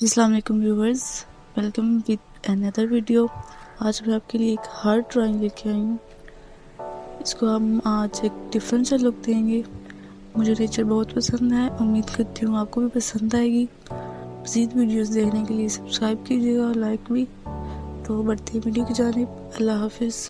अस्सलाम वालेकुम viewers, welcome with another video. आज मैं आपके लिए एक हार्ट ड्राइंग लेके आई हूँ। इसको हम आज एक डिफरेंट सा लुक देंगे। मुझे नेचर बहुत पसंद है, उम्मीद करती हूँ आपको भी पसंद आएगी। मज़ीद वीडियोस देखने के लिए सब्सक्राइब कीजिएगा और लाइक भी। तो बढ़ते हैं वीडियो की जानिब। अल्लाह हाफिज़।